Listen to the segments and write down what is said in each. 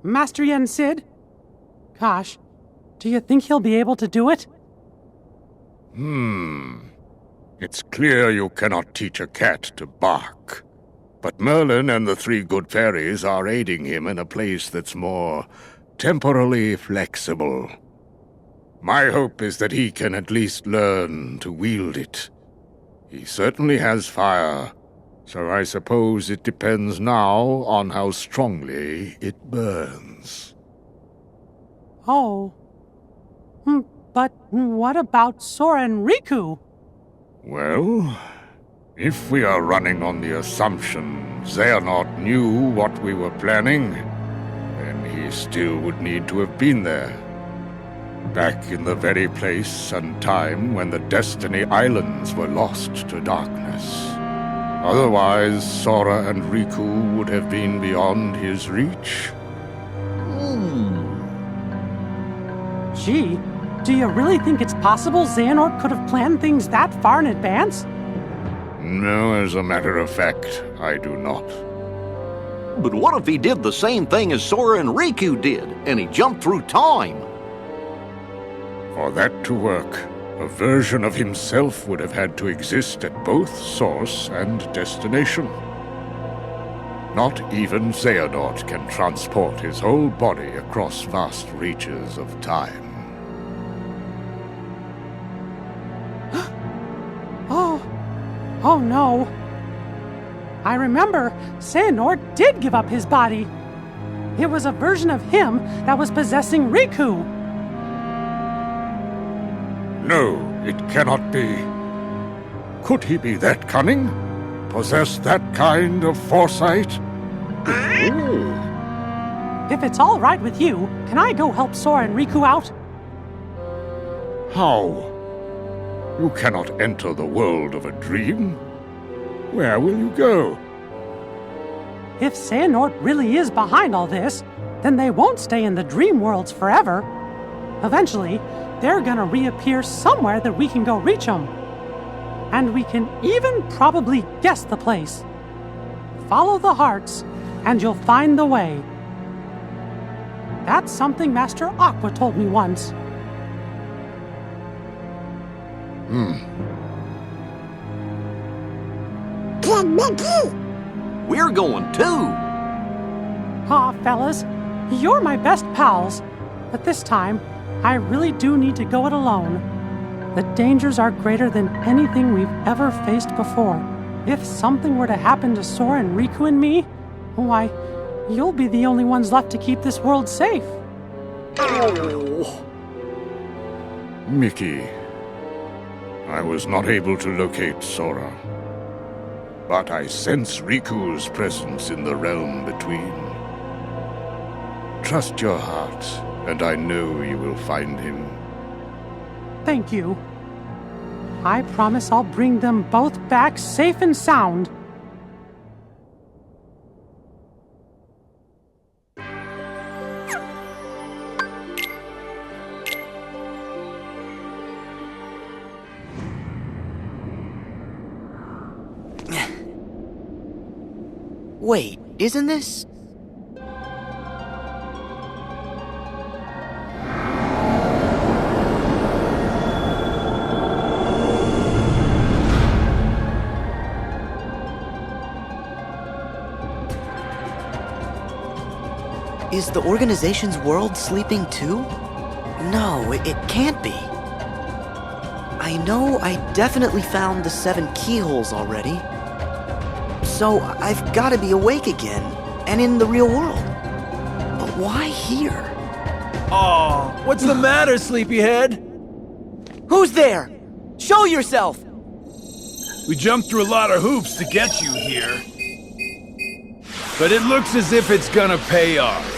Master Yen Sid? Gosh, do you think he'll be able to do it? It's clear you cannot teach a cat to bark. But Merlin and the three good fairies are aiding him in a place that's more temporally flexible. My hope is that he can at least learn to wield it. He certainly has fire, so I suppose it depends now on how strongly it burns. Oh. But what about Sora and Riku? Well, if we are running on the assumption Xehanort knew what we were planning, then he still would need to have been there. Back in the very place and time when the Destiny Islands were lost to darkness. Otherwise, Sora and Riku would have been beyond his reach. Gee, do you really think it's possible Xehanort could have planned things that far in advance? No, as a matter of fact, I do not. But what if he did the same thing as Sora and Riku did, and he jumped through time? For that to work, a version of himself would have had to exist at both source and destination. Not even Xehanort can transport his whole body across vast reaches of time. Oh no. I remember Xehanort did give up his body. It was a version of him that was possessing Riku. No, it cannot be. Could he be that cunning? Possess that kind of foresight? If it's all right with you, can I go help Sora and Riku out? How? You cannot enter the world of a dream. Where will you go? If Xehanort really is behind all this, then they won't stay in the dream worlds forever. Eventually, they're gonna reappear somewhere that we can go reach them. And we can even probably guess the place. Follow the hearts, and you'll find the way. That's something Master Aqua told me once. We're going too. Aw, fellas, you're my best pals. But this time, I really do need to go it alone. The dangers are greater than anything we've ever faced before. If something were to happen to Sora and Riku and me, why, you'll be the only ones left to keep this world safe. Mickey, I was not able to locate Sora. But I sense Riku's presence in the realm between. Trust your heart, and I know you will find him. Thank you. I promise I'll bring them both back safe and sound. Wait, isn't this... Is the organization's world sleeping too? No, it can't be. I know I definitely found the 7 keyholes already. So I've got to be awake again, and in the real world. But why here? Aw, what's the matter, sleepyhead? Who's there? Show yourself! We jumped through a lot of hoops to get you here. But it looks as if it's gonna pay off.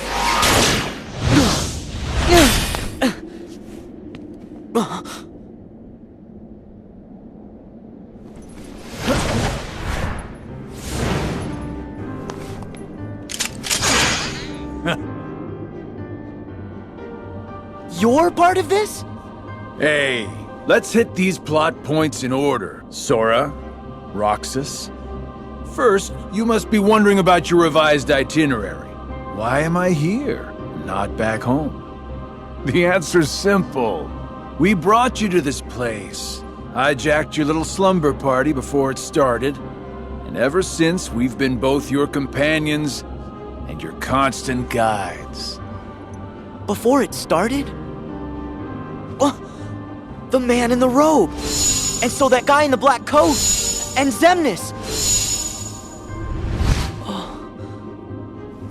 You're part of this? Hey, let's hit these plot points in order. Sora, Roxas. First, you must be wondering about your revised itinerary. Why am I here? not back home? The answer's simple. We brought you to this place, hijacked your little slumber party before it started, and ever since we've been both your companions and your constant guides. Before it started? Oh, the man in the robe! And so that guy in the black coat! And Xemnas!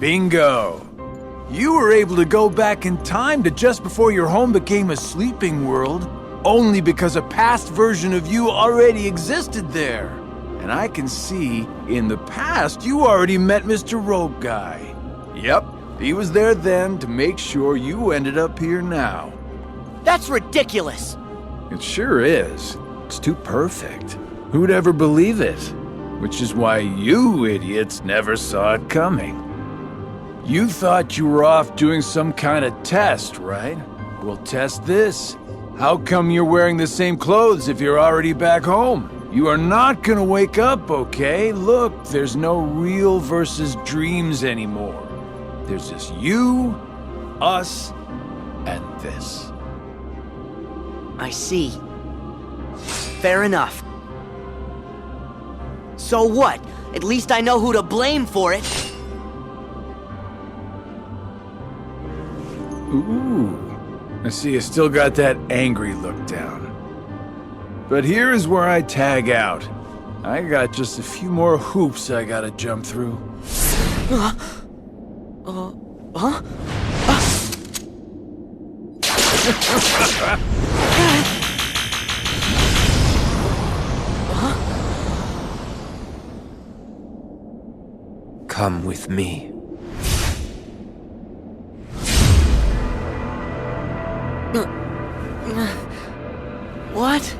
Bingo! You were able to go back in time to just before your home became a sleeping world, only because a past version of you already existed there. And I can see, in the past, you already met Mr. Robe Guy. Yep, he was there then to make sure you ended up here now. That's ridiculous! It sure is. It's too perfect. Who'd ever believe it? Which is why you idiots never saw it coming. You thought you were off doing some kind of test, right? We'll test this. How come you're wearing the same clothes if you're already back home? You are not gonna wake up, okay? Look, there's no real versus dreams anymore. There's just you, us, and this. I see. Fair enough. So what? At least I know who to blame for it. Ooh, I see you still got that angry look down. But here is where I tag out. I got just a few more hoops I gotta jump through. Huh? Come with me. What?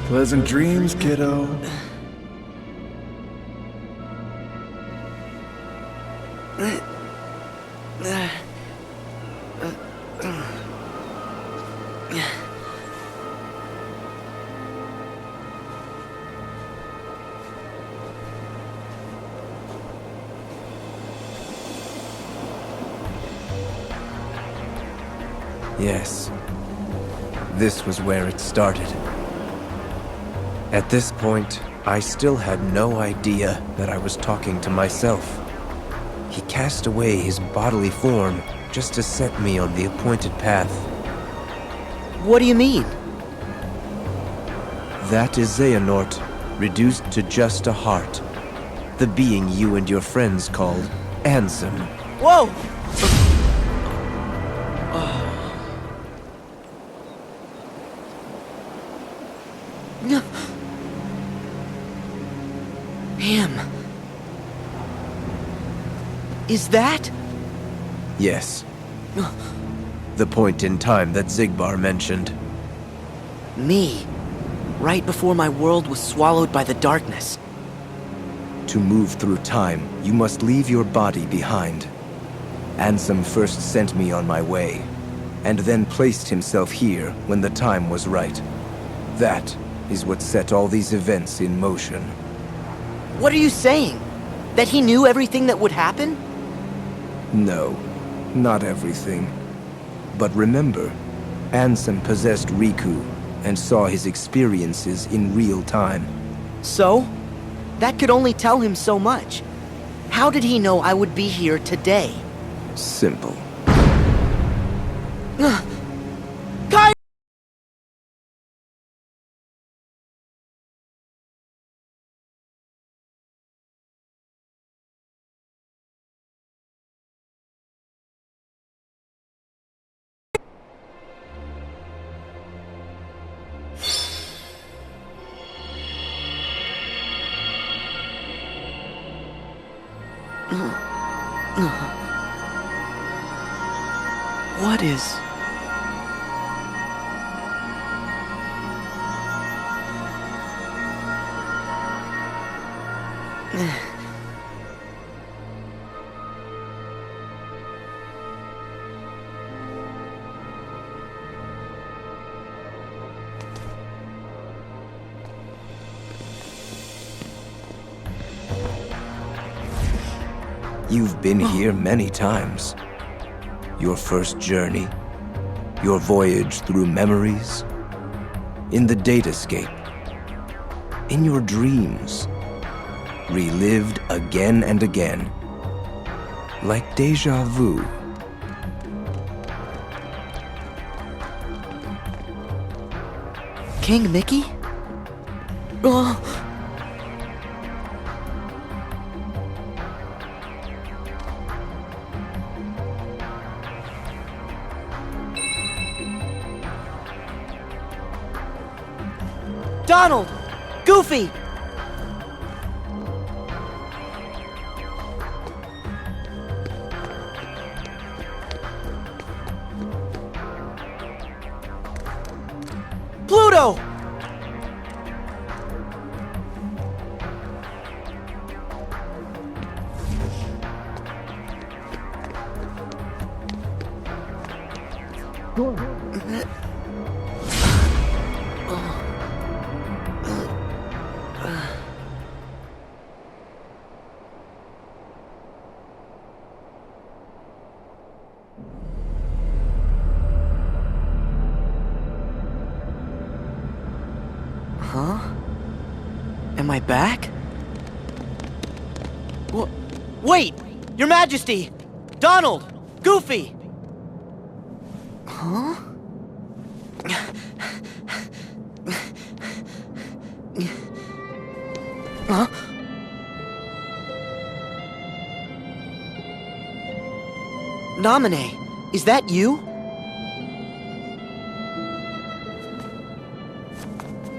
Pleasant dreams, kiddo. Yes. This was where it started. At this point, I still had no idea that I was talking to myself. He cast away his bodily form just to set me on the appointed path. What do you mean? That is Xehanort, reduced to just a heart. The being you and your friends called Ansem. Whoa! Him. Is that? Yes. The point in time that Xigbar mentioned. Me. Right before my world was swallowed by the darkness. To move through time, you must leave your body behind. Ansem first sent me on my way, and then placed himself here when the time was right. That is what set all these events in motion. What are you saying? That he knew everything that would happen? No, not everything. But remember, Ansem possessed Riku and saw his experiences in real time. So? That could only tell him so much. How did he know I would be here today? Simple. Kai! What is... You've been here many times. Your first journey, your voyage through memories, in the datascape, in your dreams, relived again and again, like deja vu. King Mickey? Oh. Donald! Goofy! Pluto! Huh? Am I back? Wait! Your Majesty! Donald! Goofy! Huh? Huh? Naminé, is that you?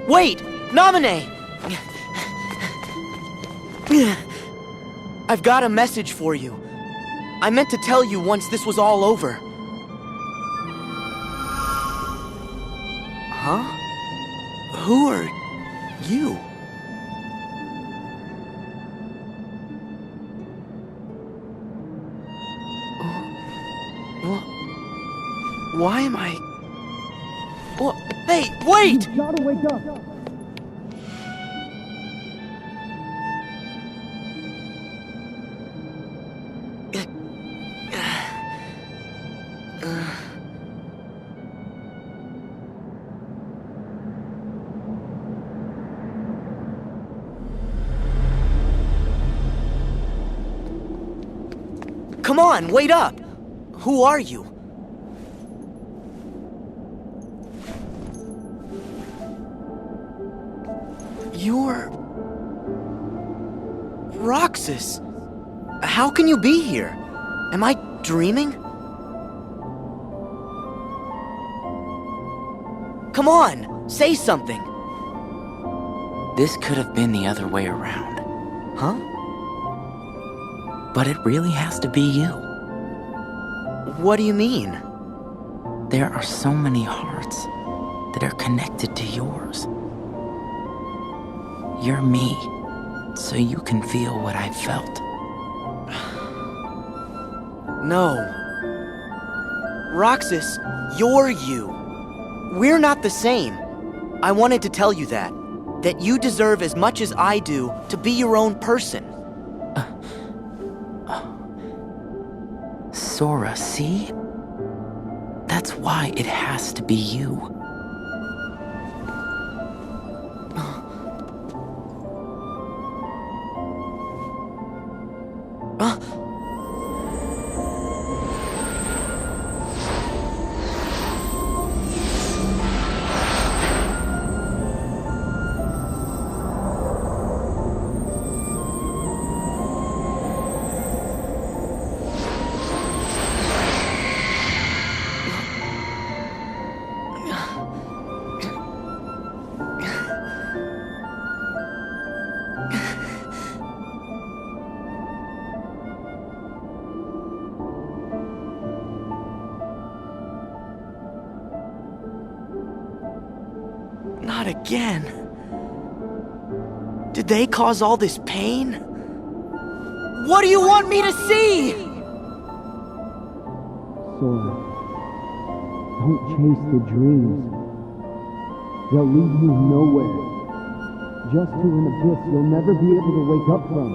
Wait! Naminé! I've got a message for you. I meant to tell you once this was all over. Huh? Who are you? Why am I... Hey, wait! You gotta wake up! Come on, wait up! Who are you? You're... Roxas! How can you be here? Am I dreaming? Come on, say something! This could have been the other way around. Huh? But it really has to be you. What do you mean? There are so many hearts that are connected to yours. You're me, so you can feel what I felt. No. Roxas, you're you. We're not the same. I wanted to tell you that. That you deserve as much as I do to be your own person. Sora, see? That's why it has to be you. Not again. Did they cause all this pain? What do you want me to see? Sora, don't chase the dreams. They'll lead you nowhere. Just to an abyss you'll never be able to wake up from.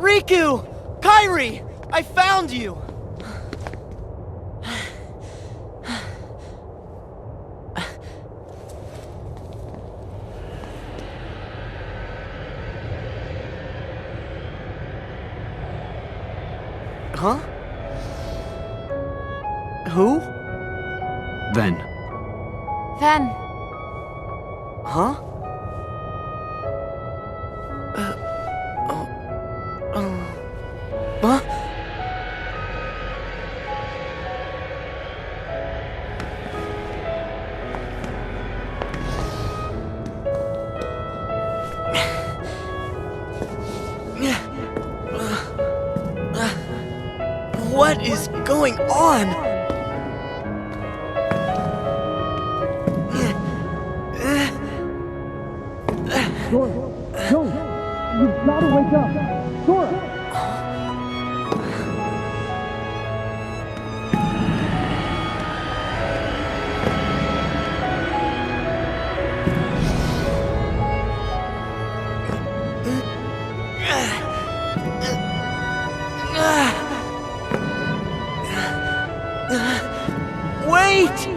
Riku! Kairi! I found you! Huh? Who? Ven. Ven. Huh? Huh? What is going on? Sora, don't! You've got to wake up! Sora! Wait!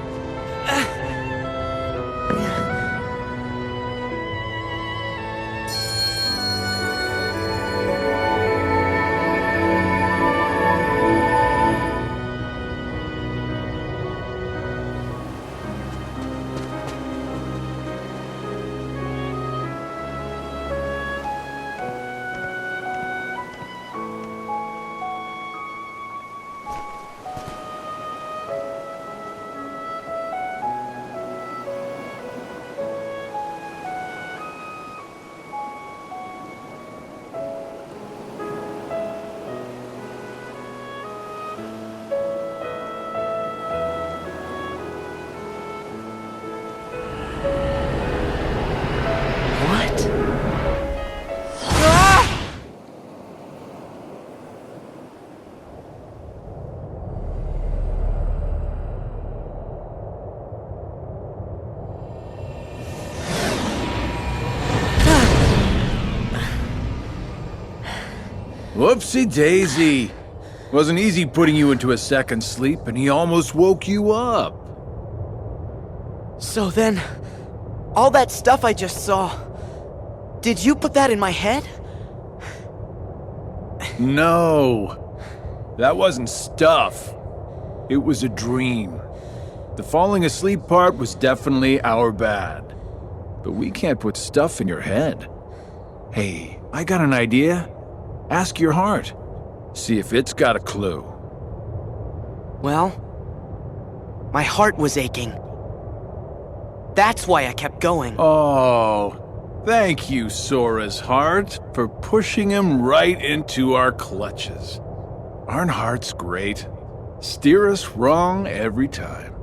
Whoopsie daisy. Wasn't easy putting you into a second sleep, and he almost woke you up. So then, all that stuff I just saw, did you put that in my head? No. That wasn't stuff. It was a dream. The falling asleep part was definitely our bad. But we can't put stuff in your head. Hey, I got an idea. Ask your heart. See if it's got a clue. Well, my heart was aching. That's why I kept going. Oh, thank you, Sora's heart, for pushing him right into our clutches. Aren't hearts great? Steer us wrong every time.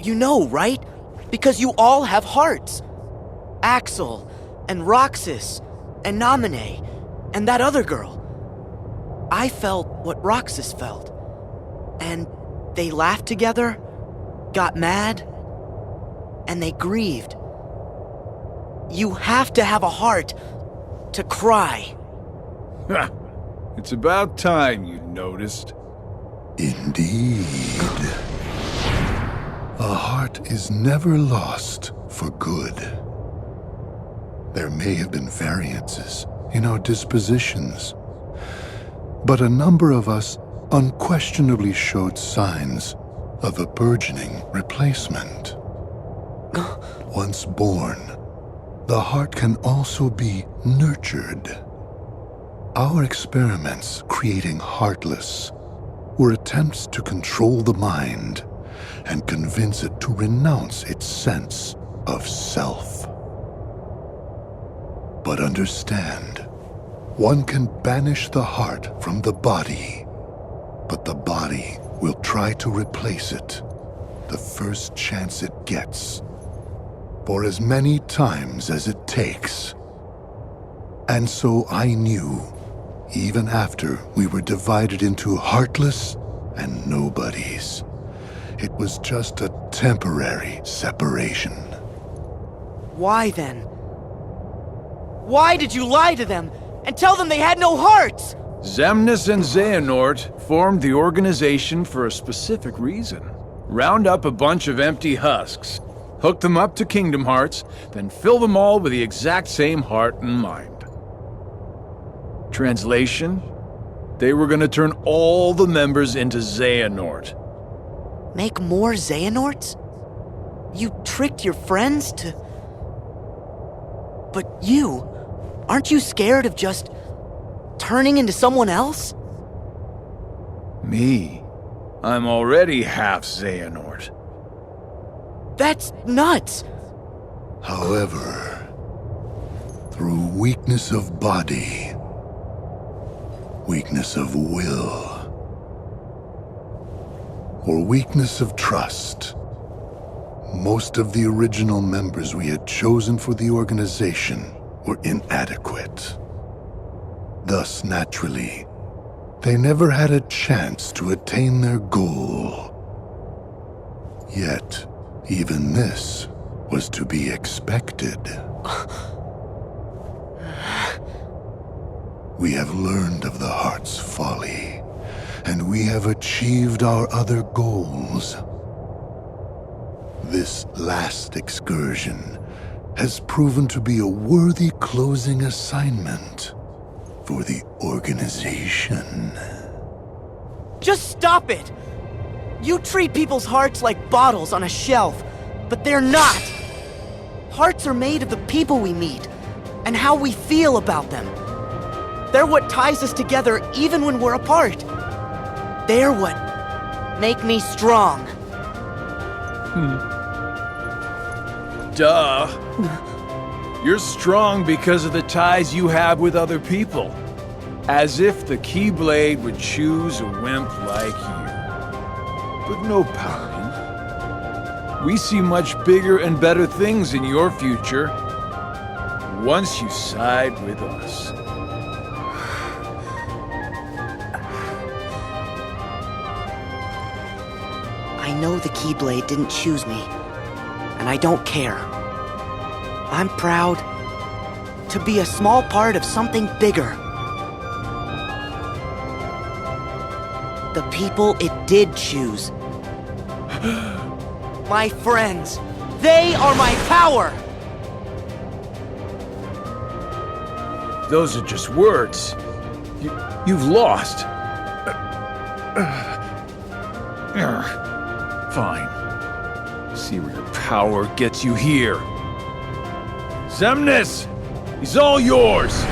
You know, right? Because you all have hearts. Axel, and Roxas, and Naminé, and that other girl. I felt what Roxas felt. And they laughed together, got mad, and they grieved. You have to have a heart to cry. It's about time you noticed. Indeed. A heart is never lost for good. There may have been variances in our dispositions, but a number of us unquestionably showed signs of a burgeoning replacement. Once born, the heart can also be nurtured. Our experiments creating Heartless were attempts to control the mind and convince it to renounce its sense of self. But understand, one can banish the heart from the body, but the body will try to replace it the first chance it gets, for as many times as it takes. And so I knew, even after we were divided into Heartless and Nobodies, it was just a temporary separation. Why then? Why did you lie to them and tell them they had no hearts! Xemnas and Xehanort formed the organization for a specific reason. Round up a bunch of empty husks, hook them up to Kingdom Hearts, then fill them all with the exact same heart and mind. Translation? They were gonna turn all the members into Xehanort. Make more Xehanorts? You tricked your friends to... But you... Aren't you scared of just... turning into someone else? Me? I'm already half Xehanort. That's nuts! However, through weakness of body, weakness of will, or weakness of trust, most of the original members we had chosen for the organization were inadequate. Thus, naturally, they never had a chance to attain their goal. Yet, even this was to be expected. We have learned of the heart's folly, and we have achieved our other goals. This last excursion has proven to be a worthy closing assignment for the organization. Just stop it! You treat people's hearts like bottles on a shelf, but they're not! Hearts are made of the people we meet, and how we feel about them. They're what ties us together even when we're apart. They're what make me strong. Duh. You're strong because of the ties you have with other people. As if the Keyblade would choose a wimp like you. But no pouting. We see much bigger and better things in your future once you side with us. I know the Keyblade didn't choose me, and I don't care. I'm proud to be a small part of something bigger. The people it did choose. My friends. They are my power! Those are just words. You've lost. Fine. See where your power gets you here. Xemnas! He's all yours!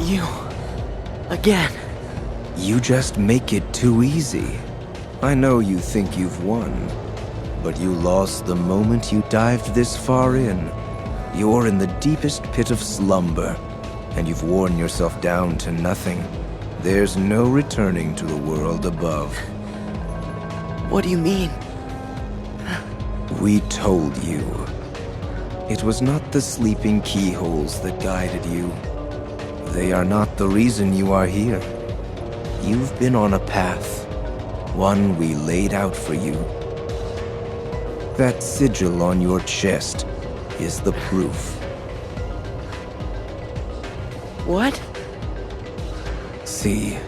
You... again. You just make it too easy. I know you think you've won, but you lost the moment you dived this far in. You're in the deepest pit of slumber, and you've worn yourself down to nothing. There's no returning to the world above. What do you mean? We told you. It was not the sleeping keyholes that guided you. They are not the reason you are here. You've been on a path, one we laid out for you. That sigil on your chest is the proof. What? See,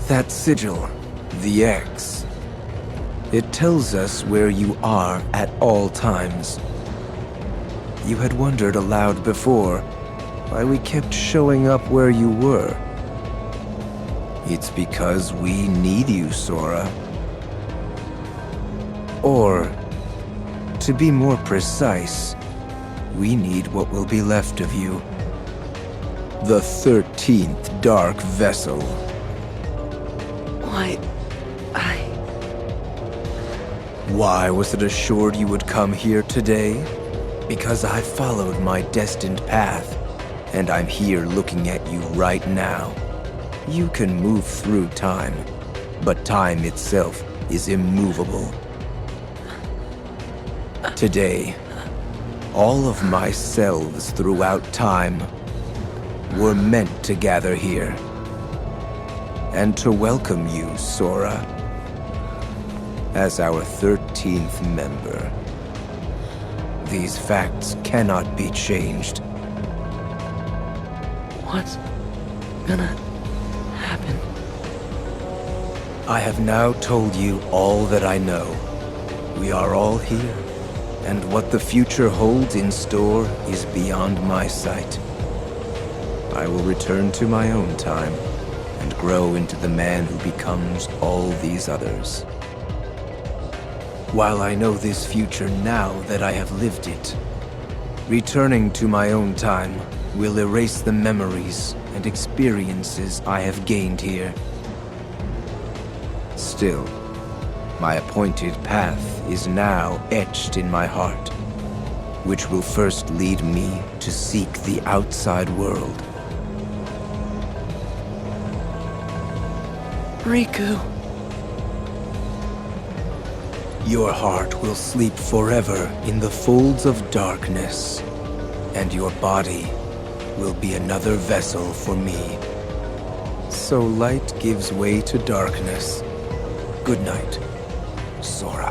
that sigil, the X. It tells us where you are at all times. You had wondered aloud before why we kept showing up where you were. It's because we need you, Sora. Or To be more precise, we need what will be left of you. The 13th Dark Vessel. Why was it assured you would come here today? Because I followed my destined path, and I'm here looking at you right now. You can move through time, but time itself is immovable. Today, all of my selves throughout time were meant to gather here, and to welcome you, Sora, as our 13th member. These facts cannot be changed. What's gonna happen? I have now told you all that I know. We are all here, and what the future holds in store is beyond my sight. I will return to my own time and grow into the man who becomes all these others. While I know this future now that I have lived it, returning to my own time will erase the memories and experiences I have gained here. Still, my appointed path is now etched in my heart, which will first lead me to seek the outside world. Riku. Your heart will sleep forever in the folds of darkness, and your body will be another vessel for me. So light gives way to darkness. Good night, Sora.